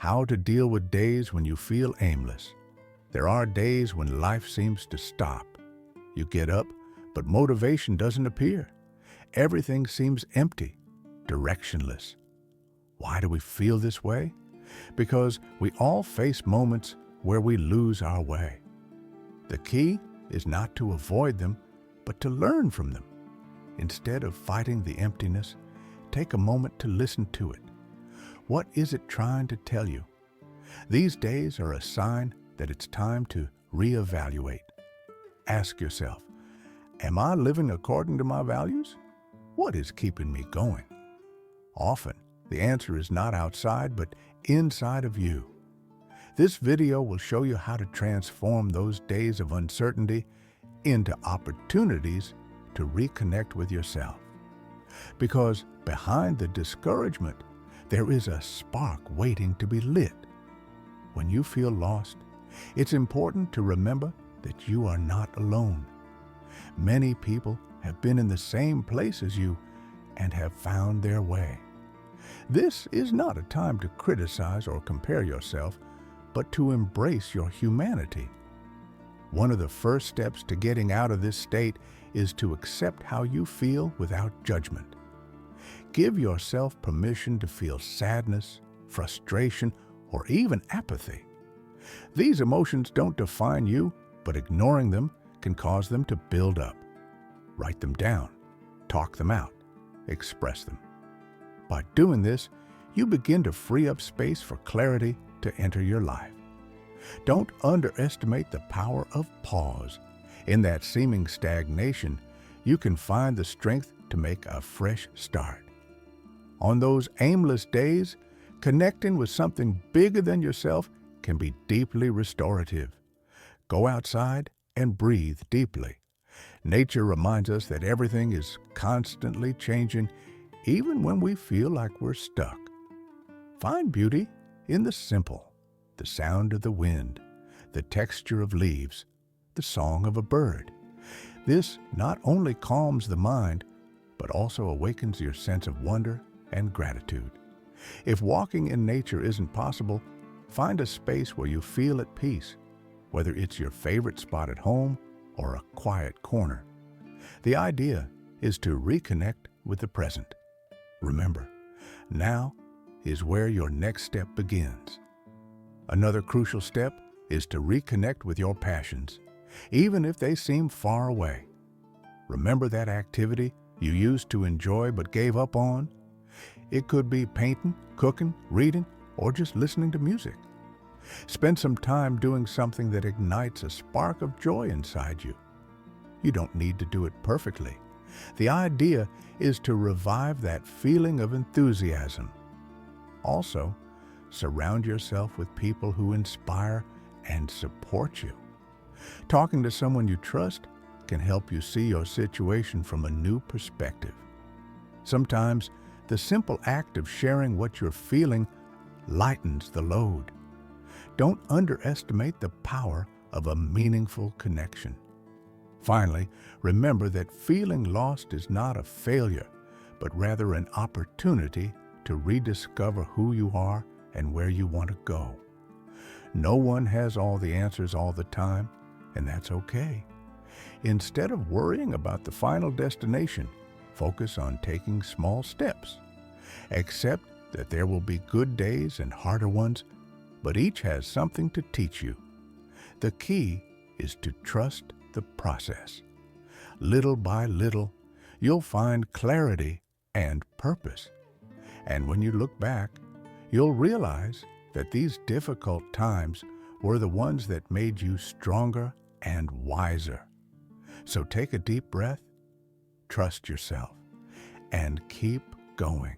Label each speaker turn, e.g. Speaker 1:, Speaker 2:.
Speaker 1: how to deal with days when you feel aimless. There are days when life seems to stop. You get up, but motivation doesn't appear. Everything seems empty, directionless. Why do we feel this way? Because we all face moments where we lose our way. The key is not to avoid them, but to learn from them. Instead of fighting the emptiness, take a moment to listen to it. What is it trying to tell you? These days are a sign that it's time to reevaluate. Ask yourself, am I living according to my values? What is keeping me going? Often, the answer is not outside, but inside of you. This video will show you how to transform those days of uncertainty into opportunities to reconnect with yourself. Because behind the discouragement, there is a spark waiting to be lit. When you feel lost, it's important to remember that you are not alone. Many people have been in the same place as you and have found their way. This is not a time to criticize or compare yourself, but to embrace your humanity. One of the first steps to getting out of this state is to accept how you feel without judgment. Give yourself permission to feel sadness, frustration, or even apathy. These emotions don't define you, but ignoring them can cause them to build up. Write them down, talk them out, express them. By doing this, you begin to free up space for clarity to enter your life. Don't underestimate the power of pause. In that seeming stagnation, you can find the strength to make a fresh start. On those aimless days, connecting with something bigger than yourself can be deeply restorative. Go outside and breathe deeply. Nature reminds us that everything is constantly changing, even when we feel like we're stuck. Find beauty in the simple, the sound of the wind, the texture of leaves, the song of a bird. This not only calms the mind, but also awakens your sense of wonder and gratitude. If walking in nature isn't possible, find a space where you feel at peace, whether it's your favorite spot at home or a quiet corner. The idea is to reconnect with the present. Remember, now is where your next step begins. Another crucial step is to reconnect with your passions, even if they seem far away. Remember that activity you used to enjoy but gave up on? It could be painting, cooking, reading, or just listening to music. Spend some time doing something that ignites a spark of joy inside you. You don't need to do it perfectly. The idea is to revive that feeling of enthusiasm. Also, surround yourself with people who inspire and support you. Talking to someone you trust can help you see your situation from a new perspective. Sometimes, the simple act of sharing what you're feeling lightens the load. Don't underestimate the power of a meaningful connection. Finally, remember that feeling lost is not a failure, but rather an opportunity to rediscover who you are and where you want to go. No one has all the answers all the time, and that's okay. Instead of worrying about the final destination, focus on taking small steps. Accept that there will be good days and harder ones, but each has something to teach you. The key is to trust the process. Little by little, you'll find clarity and purpose. And when you look back, you'll realize that these difficult times were the ones that made you stronger and wiser. So take a deep breath, trust yourself, and keep going.